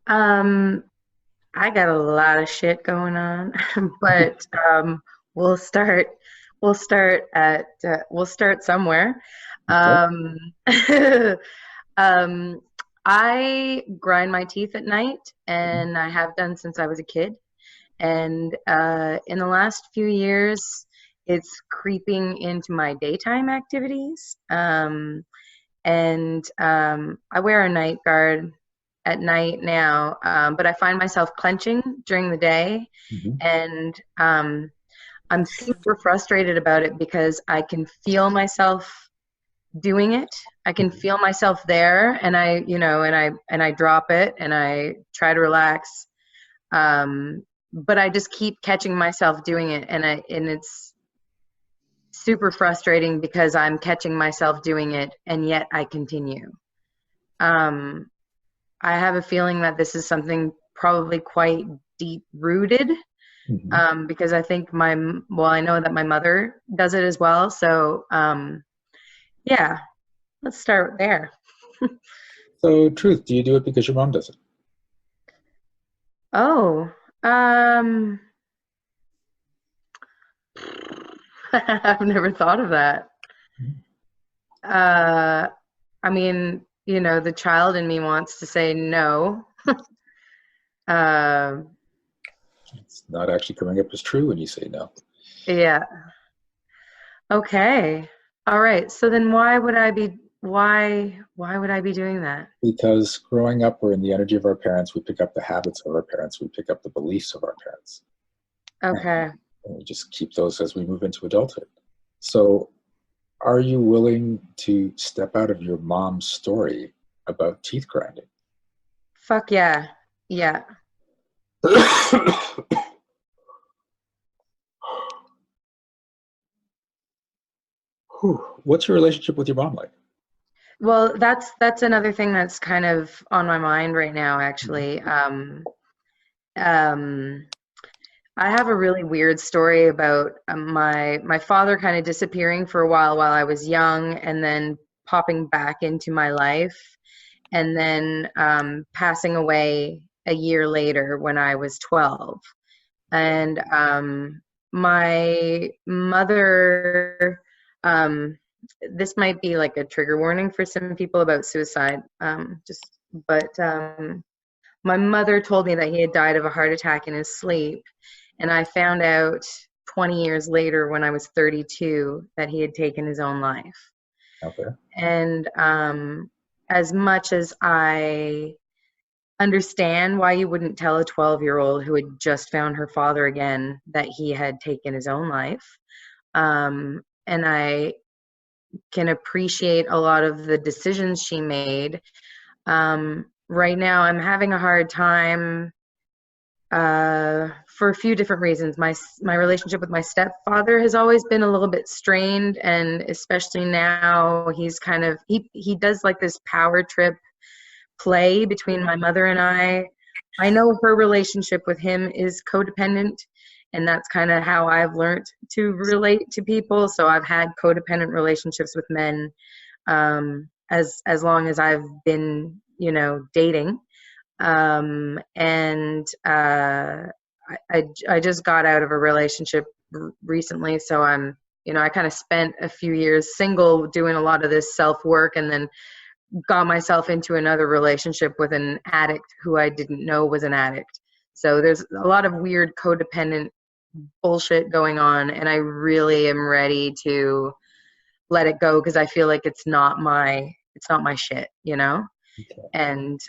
Um, I got a lot of shit going on, but we'll start. We'll start somewhere. Okay. Um, um, I grind my teeth at night, and I have done since I was a kid. And in the last few years, it's creeping into my daytime activities. And I wear a night guard at night now, but I find myself clenching during the day, Mhm. and I'm super frustrated about it because I can feel myself doing it. I can feel myself there, and I drop it, and I try to relax, but I just keep catching myself doing it, and it's super frustrating because I'm catching myself doing it, and yet I continue. Um, I have a feeling that this is something probably quite deep rooted, Mhm. because I think well, I know that my mother does it as well. So, yeah, let's start there. So, truth, do you do it because your mom does it? Oh, um, I've never thought of that. Uh, I mean, the child in me wants to say no. Uh, It's not actually coming up as true when you say no. yeah. Okay. All right. So then why would I be doing that? Because growing up, we're in the energy of our parents. We pick up the habits of our parents. We pick up the beliefs of our parents. Okay. And we just keep those as we move into adulthood. So, are you willing to step out of your mom's story about teeth grinding? Fuck yeah. Yeah. What's your relationship with your mom like? Well, that's another thing that's kind of on my mind right now, Mhm. actually. Um, I have a really weird story about my father kind of disappearing for a while I was young, and then popping back into my life, and then passing away a year later when I was 12. And my mother, um, this might be like a trigger warning for some people about suicide. But my mother told me that he had died of a heart attack in his sleep, and I found out 20 years later when I was 32 that he had taken his own life. Okay. And as much as I understand why you wouldn't tell a 12-year-old who had just found her father again that he had taken his own life, and I can appreciate a lot of the decisions she made. Right now, I'm having a hard time for a few different reasons. My relationship with my stepfather has always been a little bit strained, and especially now, he does like this power trip play between my mother and I. I know her relationship with him is codependent, and that's kind of how I've learned to relate to people. So I've had codependent relationships with men, as long as I've been, dating. And I just got out of a relationship recently, so I kind of spent a few years single doing a lot of this self work, and then got myself into another relationship with an addict who I didn't know was an addict. So there's a lot of weird codependent bullshit going on, and I really am ready to let it go because I feel like it's not my shit. Okay. And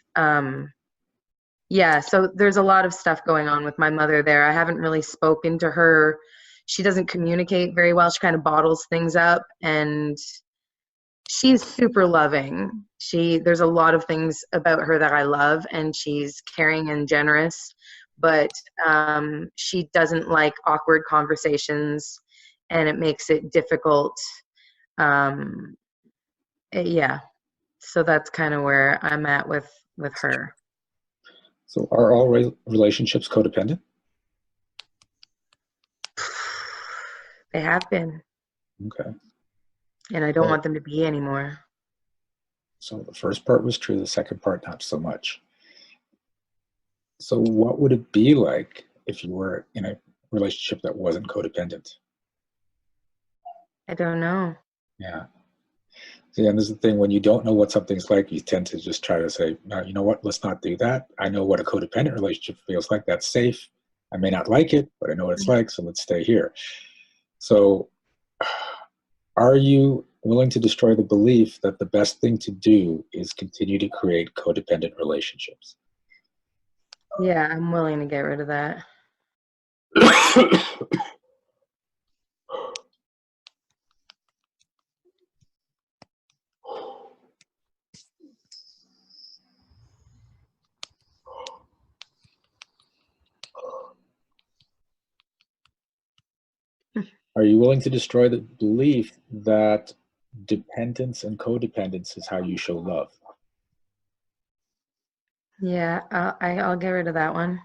yeah, so there's a lot of stuff going on with my mother there. I haven't really spoken to her. She doesn't communicate very well. She kind of bottles things up, and she's super loving. There's a lot of things about her that I love, and she's caring and generous, but she doesn't like awkward conversations, and it makes it difficult. Um, yeah, so that's kind of where I'm at with her. So, are all relationships codependent? They have been, Okay. and I don't So, want them to be anymore. so the first part was true. The second part, not so much. So what would it be like if you were in a relationship that wasn't codependent? I don't know. Yeah. See, and this is the thing, when you don't know what something's like, you tend to just try to say, no, you know what, let's not do that. I know what a codependent relationship feels like. That's safe. I may not like it, but I know what it's like, so let's stay here. So are you willing to destroy the belief that the best thing to do is continue to create codependent relationships? Yeah, I'm willing to get rid of that. Are you willing to destroy the belief that dependence and codependence is how you show love? Yeah, I'll get rid of that one.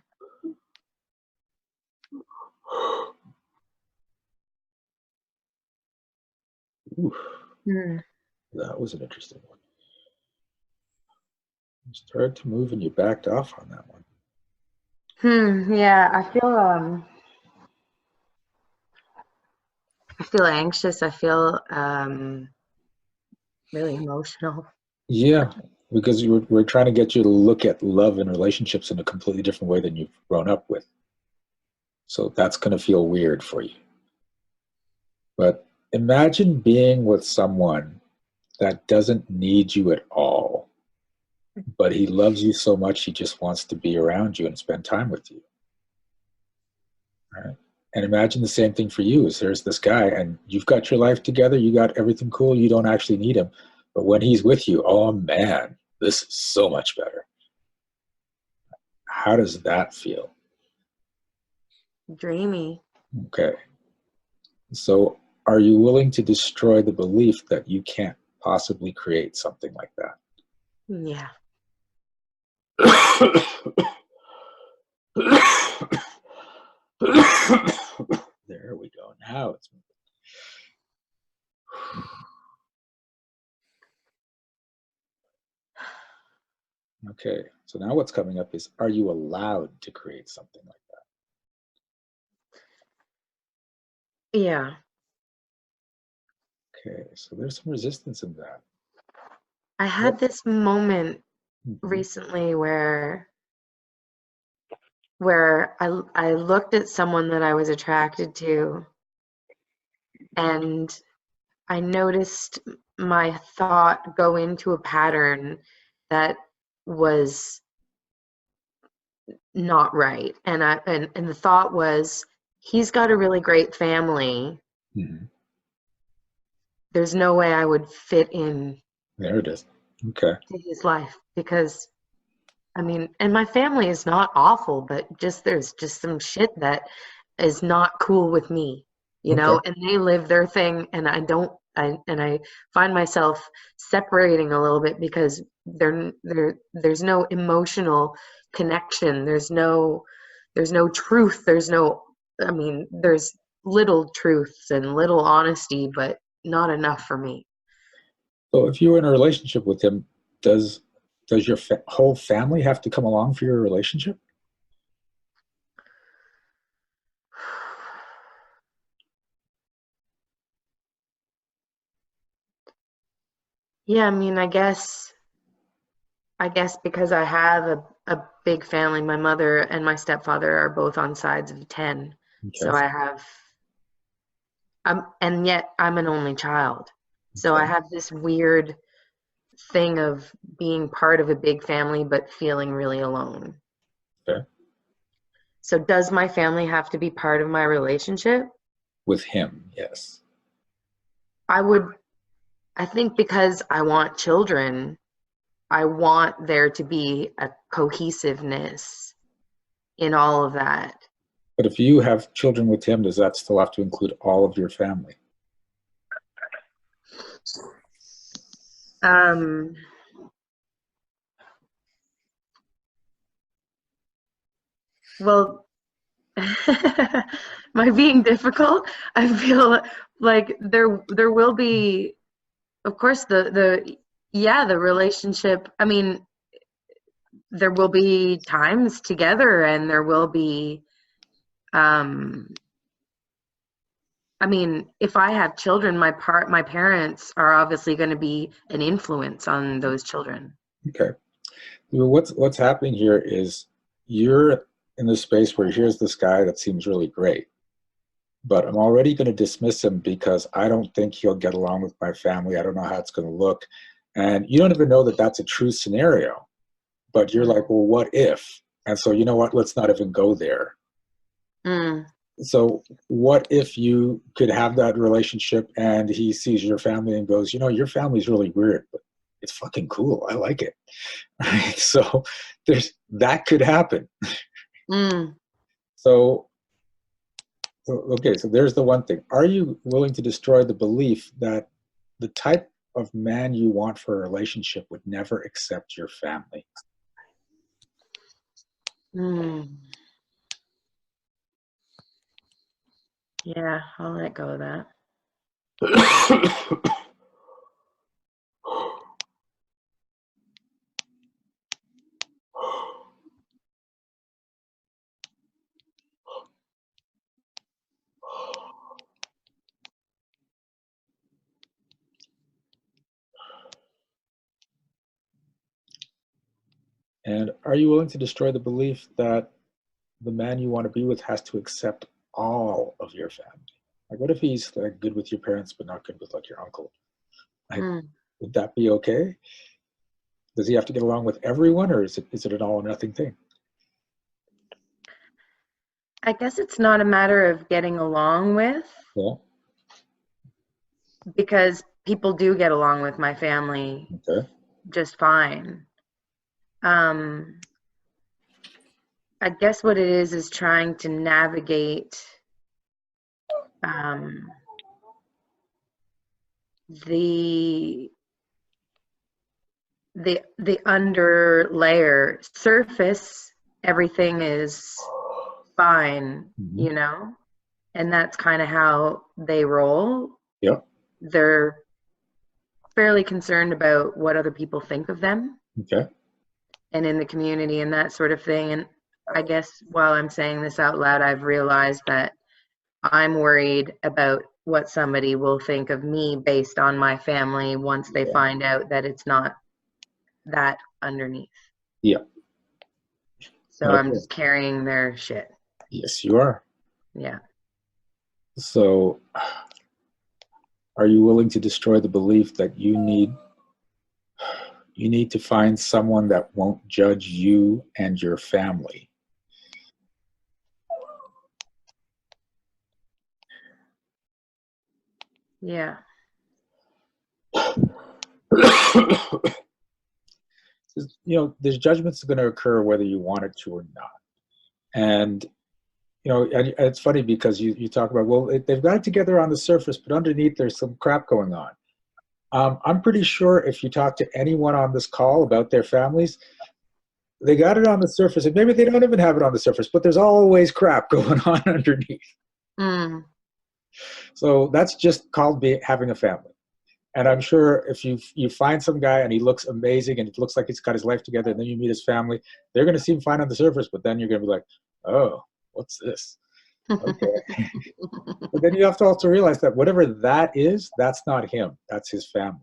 Ooh, Hmm. that was an interesting one. You started to move and you backed off on that one. Yeah, I feel anxious. I feel really emotional. Yeah, because we're trying to get you to look at love and relationships in a completely different way than you've grown up with. So that's going to feel weird for you. But imagine being with someone that doesn't need you at all, but he loves you so much he just wants to be around you and spend time with you. Right? And imagine the same thing for you, is there's this guy and you've got your life together, you got everything cool, you don't actually need him. But when he's with you, oh man, this is so much better. How does that feel? Dreamy. Okay. So are you willing to destroy the belief that you can't possibly create something like Yeah. that? There we go. Now it's moving. Okay. So now what's coming up is, are you allowed to create something like Yeah. that? Okay. So there's some resistance in that. I had What? this moment Mhm. recently where I looked at someone that I was attracted to, and I noticed my thought go into a pattern that was not right. And the thought was, he's got a really great family. Mhm. There's no way I would fit in There it is. Okay. to his life because I mean, and my family is not awful, but just there's just some shit that is not cool with me, Okay. and they live their thing and I find myself separating a little bit because there's no emotional connection. There's no truth. I mean, there's little truths and little honesty, but not enough for me. So if you were in a relationship with him, does does your whole family have to come along for your relationship? Yeah, I mean, I guess because I have a big family, my mother and my stepfather are both on sides of 10. So Okay. I have, and yet I'm an only child. So I Okay. have this weird thing of being part of a big family, but feeling really alone. Okay. So does my family have to be part of my relationship? With him, yes. I would, I think because I want children, I want there to be a cohesiveness in all of that. But if you have children with him, does that still have to include all of your family? Um, well, am I being difficult? I feel like there will be, of course, the yeah, the relationship. I mean, there will be times together, and there will be, I mean, if I have children, my parents are obviously going to be an influence on those children. Okay. Well, what's happening here is you're in the space where here's this guy that seems really great, but I'm already going to dismiss him because I don't think he'll get along with my family. I don't know how it's going to look. And you don't even know that that's a true scenario, but you're like, well, what if? And so, you know what? Let's not even go there. Mm. So what if you could have that relationship and he sees your family and goes, you know, your family's really weird, but it's fucking cool. I like it. Right? So there's that could happen. Mm. So okay, so there's the one thing. Are you willing to destroy the belief that the type of man you want for a relationship would never accept your family? Mm. Yeah, I'll let go of that. And are you willing to destroy the belief that the man you want to be with has to accept all of your family? Like, what if he's like good with your parents but not good with like your uncle? Like, Mm. would that be okay? Does he have to get along with everyone, or is it an all or nothing thing? I guess it's not a matter of getting along with, Yeah. because people do get along with my family Okay. just fine. Um, I guess what it is trying to navigate, um, the the under layer. Surface, everything is fine, Mm-hmm. you know, and that's kind of how they roll. Yeah. They're fairly concerned about what other people think of them Okay. and in the community and that sort of thing. And I guess while I'm saying this out loud, I've realized that I'm worried about what somebody will think of me based on my family once they Yeah. find out that it's not that underneath. Yeah. So I'm Okay. just carrying their shit. Yes, you are. Yeah. So, are you willing to destroy the belief that you need to find someone that won't judge you and your family? Yeah. There's judgments going to occur whether you want it to or not. And and it's funny because you talk about, well, they've got it together on the surface, but underneath there's some crap going on. I'm pretty sure if you talk to anyone on this call about their families, they got it on the surface, and maybe they don't even have it on the surface, but there's always crap going on underneath. Mm. So that's just called having a family. And I'm sure if you find some guy and he looks amazing and it looks like he's got his life together, and then you meet his family, they're going to seem fine on the surface, but then you're going to be like, oh, what's this? Okay. But then you have to also realize that whatever that is, that's not him. That's his family.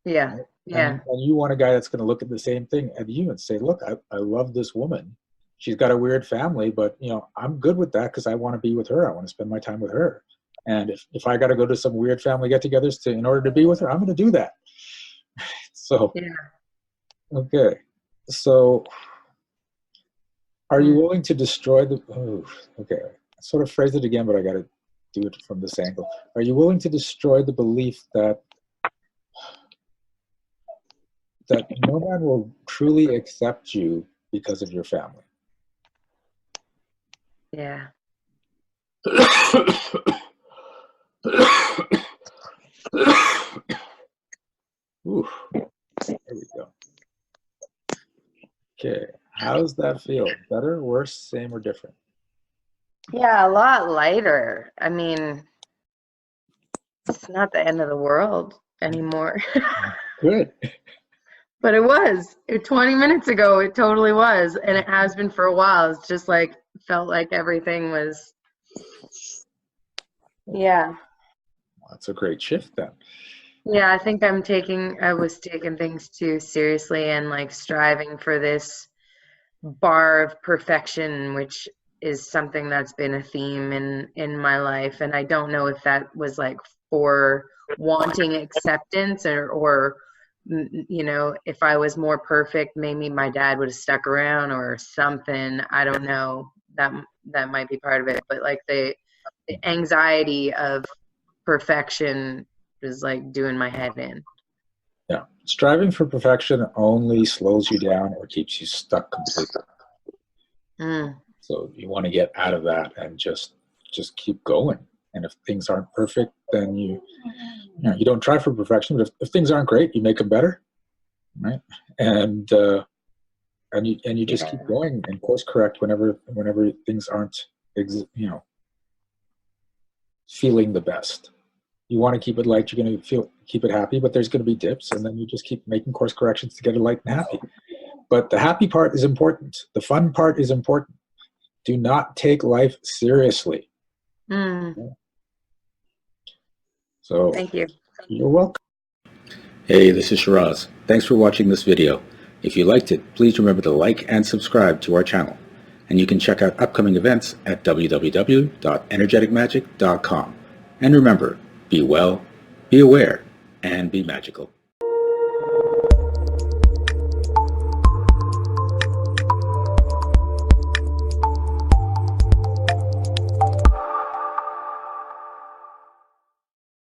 Yeah. Right? Yeah. And you want a guy that's going to look at the same thing at you and say, look, I love this woman. She's got a weird family, but I'm good with that because I want to be with her. I want to spend my time with her. And if I got to go to some weird family get-togethers in order to be with her, I'm going to do that. So, Yeah. okay. So, are you Mm. willing to destroy the? Oh, okay. I sort of phrase it again, but I got to do it from this angle. Are you willing to destroy the belief that no man will truly accept you because of your family? Yeah. Ooh, there we go. Okay, how's that feel? Better, worse, same, or different? Yeah, a lot lighter. I mean, it's not the end of the world anymore. Good. But it was. 20 minutes ago, it totally was. And it has been for a while. It's just like, felt like everything was, yeah. That's a great shift then. Yeah, I think I was taking things too seriously and like striving for this bar of perfection, which is something that's been a theme in my life. And I don't know if that was like for wanting acceptance or you know, if I was more perfect, maybe my dad would have stuck around or something. I don't know. That might be part of it. But like the anxiety of perfection is like doing my head in. Yeah. Striving for perfection only slows you down or keeps you stuck completely. Mm. So you want to get out of that and just keep going. And if things aren't perfect, then you don't try for perfection. But if things aren't great, you make them better, right? And you just keep going and course correct whenever things aren't feeling the best. You want to keep it light, you're going to keep it happy, but there's going to be dips, and then you just keep making course corrections to get it light and happy. But the happy part is important. The fun part is important. Do not take life seriously. Mm. So Thank you. You're welcome. Hey, this is Shiraz. Thanks for watching this video. If you liked it, please remember to like and subscribe to our channel. And you can check out upcoming events at www.energeticmagic.com. And remember, be well, be aware, and be magical.